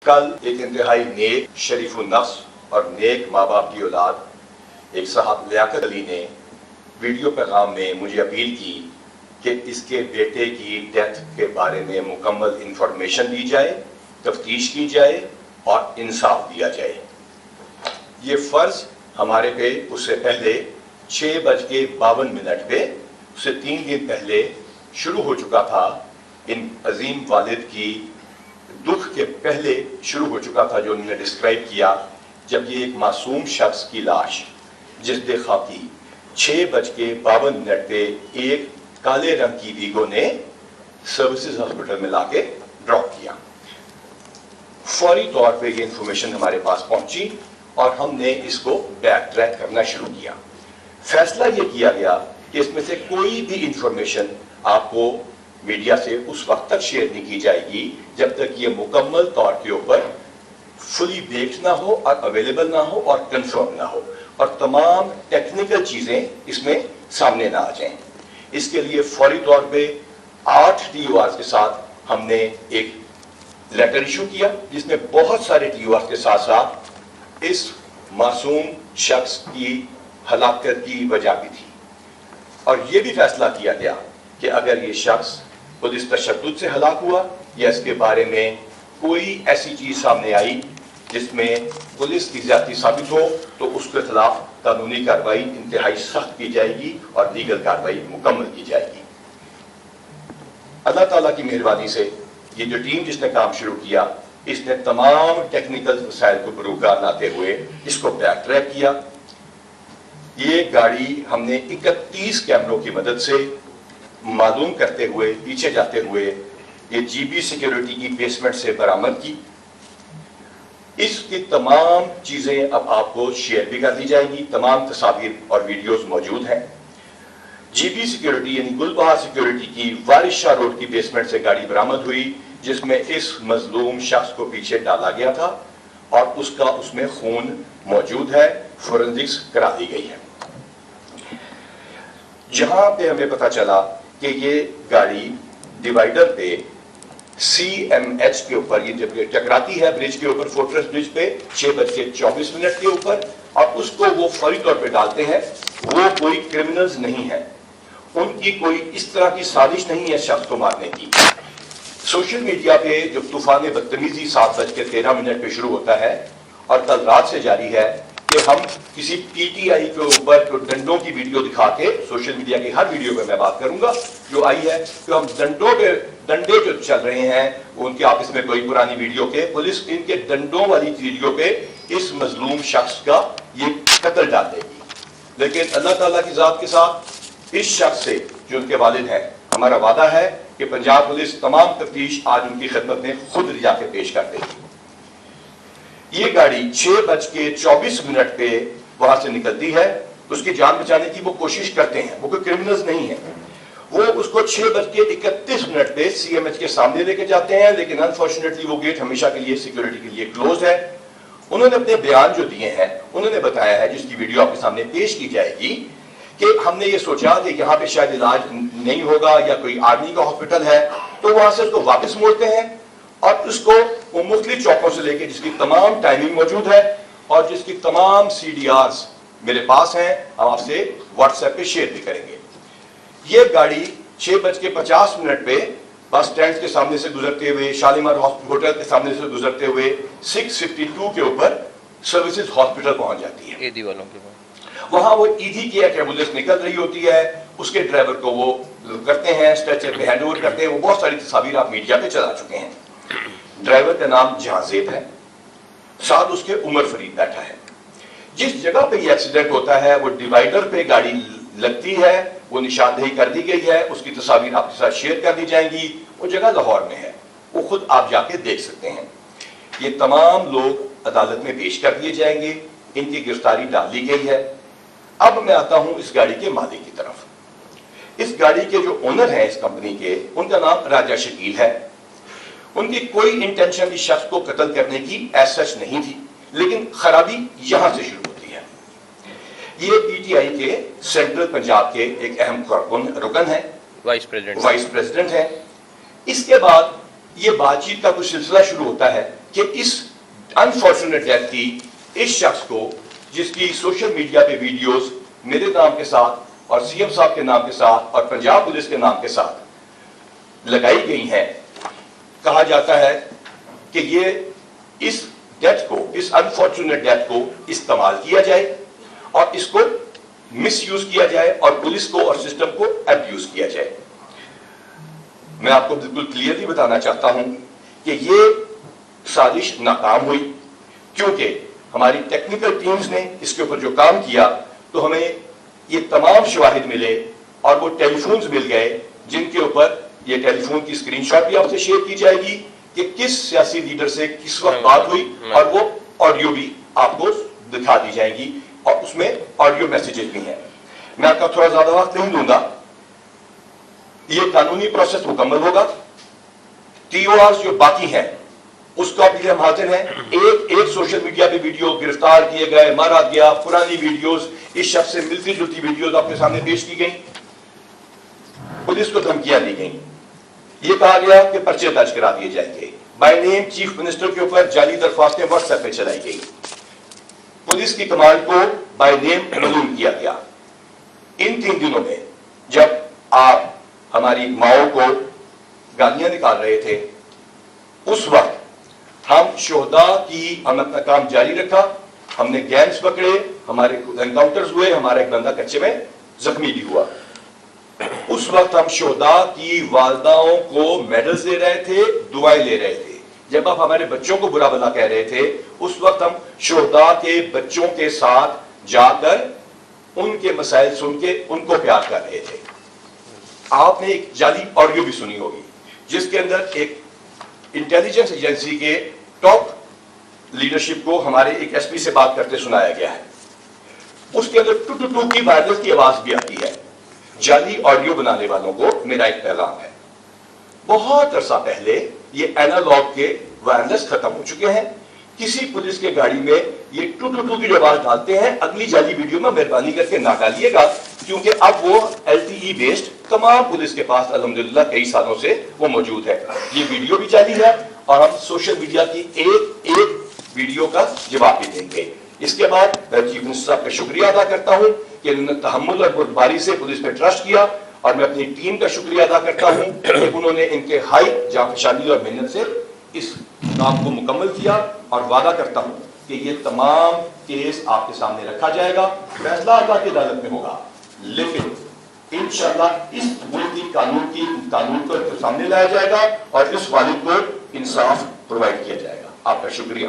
کل ایک انتہائی نیک شریف النفس اور نیک ماں باپ کی اولاد ایک صاحب لیاقت علی نے ویڈیو پیغام میں مجھے اپیل کی کہ اس کے بیٹے کی ڈیتھ کے بارے میں مکمل انفارمیشن دی جائے، تفتیش کی جائے اور انصاف دیا جائے۔ یہ فرض ہمارے پہ اس سے پہلے 6:52 پہ اس سے 3 دن پہلے شروع ہو چکا تھا۔ ان عظیم والد کی دکھ کے پہلے شروع ہو چکا تھا جو انہوں نے ڈسکرائب کیا، جب یہ ایک معصوم شخص کی لاش جسد خاکی 6:52 پہ ایک کالے رنگ کی ویگو نے سروسز ہاسپٹل میں لا کے ڈراپ کیا۔ فوری طور پہ یہ انفارمیشن ہمارے پاس پہنچی اور ہم نے اس کو بیک ٹریک کرنا شروع کیا۔ فیصلہ یہ کیا گیا کہ اس میں سے کوئی بھی انفارمیشن آپ کو میڈیا سے اس وقت تک شیئر نہیں کی جائے گی جب تک یہ مکمل طور کے اوپر فلی بیکڈ نہ ہو اور اویلیبل نہ ہو اور کنفرم نہ ہو اور تمام ٹیکنیکل چیزیں اس میں سامنے نہ آ جائیں۔ اس کے لیے فوری طور پہ 8 TOR کے ساتھ ہم نے ایک لیٹر ایشو کیا جس میں بہت سارے TOR کے ساتھ ساتھ اس معصوم شخص کی ہلاکت کی وجہ بھی تھی، اور یہ بھی فیصلہ کیا گیا کہ اگر یہ شخص پولیس تشدد سے ہلاک ہوا یا اس کے بارے میں کوئی ایسی چیز سامنے آئی جس میں پولیس کی زیادتی ثابت ہو تو اس کے خلاف قانونی کارروائی انتہائی سخت کی جائے گی اور لیگل کارروائی مکمل کی جائے گی۔ اللہ تعالیٰ کی مہربانی سے یہ جو ٹیم جس نے کام شروع کیا اس نے تمام ٹیکنیکل مسائل کو بروکار لاتے ہوئے اس کو بیک ٹریک کیا۔ یہ گاڑی ہم نے 31 کیمروں کی مدد سے معلوم کرتے ہوئے پیچھے جاتے ہوئے یہ GB سیکیورٹی کی بیسمنٹ سے برآمد کی۔ اس کی تمام چیزیں اب آپ کو شیئر بھی کر دی جائیں گی، تمام تصاویر اور ویڈیوز موجود ہیں۔ GB سیکیورٹی یعنی گل بہار سیکیورٹی کی وارث شاہ روڈ کی بیسمنٹ سے گاڑی برآمد ہوئی جس میں اس مظلوم شخص کو پیچھے ڈالا گیا تھا اور اس میں خون موجود ہے، فورنزکس کرا دی گئی ہے۔ جہاں پہ ہمیں پتہ چلا کہ یہ گاڑی ڈیوائیڈر پہ CMH کے اوپر یہ جب ٹکراتی ہے برج کے اوپر، فورٹریس برج پہ 6:24 کے اوپر، اور اس کو وہ فوری طور پہ ڈالتے ہیں، وہ کوئی کرمنلز نہیں ہے، ان کی کوئی اس طرح کی سازش نہیں ہے شخص کو مارنے کی۔ سوشل میڈیا پہ جب طوفان بدتمیزی 7:13 پہ شروع ہوتا ہے اور کل رات سے جاری ہے کہ ہم کسی PTI کے اوپر ڈنڈوں کی ویڈیو دکھا کے، سوشل میڈیا کی ہر ویڈیو پہ میں بات کروں گا جو آئی ہے کہ ہم ڈنڈے جو چل رہے ہیں وہ ان کے آپس میں کوئی پرانی ویڈیو کے پولیس ان کے ڈنڈوں والی ویڈیو پہ اس مظلوم شخص کا یہ قتل ڈال دے گی۔ لیکن اللہ تعالیٰ کی ذات کے ساتھ اس شخص سے جو ان کے والد ہیں ہمارا وعدہ ہے کہ پنجاب پولیس تمام تفتیش آج ان کی خدمت میں خود جا کے پیش کر دے گی۔ یہ گاڑی 6:24 پہ وہاں سے نکلتی ہے، اس کی جان بچانے کی وہ کوشش کرتے ہیں، وہ کوئی کرمنلز نہیں ہیں، وہ اس کو 6:31 پہ CMH کے سامنے لے کے جاتے ہیں، لیکن انفارچونیٹلی وہ گیٹ ہمیشہ کے لیے سیکیورٹی کے لیے کلوز ہے۔ انہوں نے اپنے بیان جو دیے ہیں انہوں نے بتایا ہے، جس کی ویڈیو آپ کے سامنے پیش کی جائے گی، کہ ہم نے یہ سوچا کہ یہاں پہ شاید علاج نہیں ہوگا یا کوئی آرمی کا ہاسپٹل ہے، تو وہاں سے اس کو واپس موڑتے ہیں اور اس کو وہ مختلف چوکوں سے لے کے، جس کی تمام ٹائمنگ موجود ہے اور جس کی تمام CDRs میرے پاس ہیں، ہم آپ سے واٹس ایپ پہ شیئر بھی کریں گے۔ یہ گاڑی 6:50 پہ بس اسٹینڈ کے سامنے سے گزرتے ہوئے، شالیمار ہوٹل کے سامنے سے گزرتے ہوئے 6:52 کے اوپر سروسز ہاسپٹل پہنچ جاتی ہے۔ ایدھی والوں کے وہاں وہ ایدھی کی ایک ایمبولینس نکل رہی ہوتی ہے، اس کے ڈرائیور کو وہ کرتے ہیں اسٹریچر پہ ہینڈ اوور کرتے ہیں۔ وہ بہت ساری تصاویر آپ میڈیا پہ چلا چکے ہیں۔ ڈرائیور کا نام جہاں زیب ہے، ساتھ اس کے عمر فرید بیٹھا ہے۔ جس جگہ پہ یہ ایکسیڈنٹ ہوتا ہے وہ ڈیوائیڈر پہ گاڑی لگتی ہے، وہ نشاندہی کر دی گئی ہے، اس کی تصاویر آپ کے ساتھ شیئر کر دی جائیں گی۔ وہ جگہ لاہور میں ہے، وہ خود آپ جا کے دیکھ سکتے ہیں۔ یہ تمام لوگ عدالت میں پیش کر دیے جائیں گے، ان کی گرفتاری ڈال دی گئی ہے۔ اب میں آتا ہوں اس گاڑی کے مالک کی طرف۔ اس گاڑی کے جو اونر ہیں اس کمپنی کے، ان کا نام راجہ شکیل ہے۔ ان کی کوئی انٹینشن اس شخص کو قتل کرنے کی ایز سچ نہیں تھی، لیکن خرابی یہاں سے شروع ہوتی ہے۔ یہ PTI کے سینٹرل پنجاب کے ایک اہم رکن ہیں، وائس پریزیڈنٹ ہیں۔ اس کے بعد یہ بات چیت کا کچھ سلسلہ شروع ہوتا ہے کہ اس انفارچونیٹ ڈیتھ کی اس شخص کو جس کی سوشل میڈیا پہ ویڈیوز میرے نام کے ساتھ اور سی ایم صاحب کے نام کے ساتھ اور پنجاب پولیس کے نام کے ساتھ لگائی گئی ہیں، کہا جاتا ہے کہ یہ اس ڈیتھ کو، اس انفارچونیٹ ڈیتھ کو استعمال کیا جائے اور اس کو مس یوز کیا جائے اور پولیس کو اور سسٹم کو ابیوز کیا جائے۔ میں آپ کو بالکل کلیئرلی بتانا چاہتا ہوں کہ یہ سازش ناکام ہوئی، کیونکہ ہماری ٹیکنیکل ٹیمز نے اس کے اوپر جو کام کیا تو ہمیں یہ تمام شواہد ملے اور وہ ٹیلی فونز مل گئے جن کے اوپر یہ ٹیلی فون کی اسکرین شاٹ بھی آپ سے شیئر کی جائے گی کہ کس سیاسی لیڈر سے کس وقت بات ہوئی، اور وہ آڈیو بھی آپ کو دکھا دی جائے گی اور اس میں آڈیو میسیجز بھی ہیں۔ میں آپ کا تھوڑا زیادہ وقت نہیں دوں گا، یہ قانونی پروسیس مکمل ہوگا، ٹی او آرز جو باقی ہیں اس کا بھی ہم حاضر ہیں۔ ایک سوشل میڈیا پہ ویڈیو گرفتار کیے گئے، مارا گیا، پرانی ویڈیوز اس شخص سے ملتی جلتی ویڈیوز آپ کے سامنے پیش کی گئی، پولیس کو دھمکیاں دی گئیں، یہ کہا گیا کہ پرچے درج کرا دیے جائیں گے، بائی نیم چیف منسٹر کے اوپر جعلی درخواستیں واٹس ایپ پہ چلائی گئی، پولیس کی کمانڈ کو بائی نیم معلوم کیا گیا۔ ان 3 دنوں میں جب آپ ہماری ماؤں کو گالیاں نکال رہے تھے، اس وقت ہم شہداء کی ہم اپنا کام جاری رکھا، ہم نے گینگز پکڑے، ہمارے انکاؤنٹرز ہوئے، ہمارا ایک بندہ کچے میں زخمی بھی ہوا۔ اس وقت ہم شہداء کی والداؤں کو میڈلز دے رہے تھے، دعائیں لے رہے تھے۔ جب آپ ہمارے بچوں کو برا بھلا کہہ رہے تھے، اس وقت ہم شہداء کے بچوں کے ساتھ جا کر ان کے مسائل سن کے ان کو پیار کر رہے تھے۔ آپ نے ایک جعلی آڈیو بھی سنی ہوگی جس کے اندر ایک انٹیلیجنس ایجنسی کے ٹاپ لیڈرشپ کو ہمارے ایک ایس پی سے بات کرتے سنایا گیا ہے، اس کے اندر ٹو ٹو ٹو کی وائرس کی آواز بھی آتی ہے۔ جعلی آڈیو بنانے والوں کو میرا ایک پیغام ہے، بہت عرصہ پہلے یہ اینالاگ کے وائرلیس ختم ہو چکے ہیں، کسی پولیس کے گاڑی میں یہ ٹو ٹو ٹو کی جو آواز ڈالتے ہیں اگلی جعلی ویڈیو میں مہربانی کر کے نہ ڈالیے گا، کیونکہ اب وہ LTE بیسڈ تمام پولیس کے پاس الحمدللہ کئی سالوں سے وہ موجود ہے۔ یہ ویڈیو بھی جعلی ہے اور ہم سوشل میڈیا کی ایک ویڈیو کا جواب بھی دیں گے۔ اس کے بعد میں چیف منسٹر صاحب کا شکریہ ادا کرتا ہوں کہ انہوں نے تحمل اور بردباری سے پولیس پہ ٹرسٹ کیا، اور میں اپنی ٹیم کا شکریہ ادا کرتا ہوں کہ انہوں نے ان کے ہائی جانفشانی اور محنت سے اس کام کو مکمل کیا، اور وعدہ کرتا ہوں کہ یہ تمام کیس آپ کے سامنے رکھا جائے گا، فیصلہ اللہ کی عدالت میں ہوگا، لیکن انشاءاللہ اس ملک کی قانون کو سامنے لایا جائے گا اور اس والد کو انصاف پرووائڈ کیا جائے گا۔ آپ کا شکریہ۔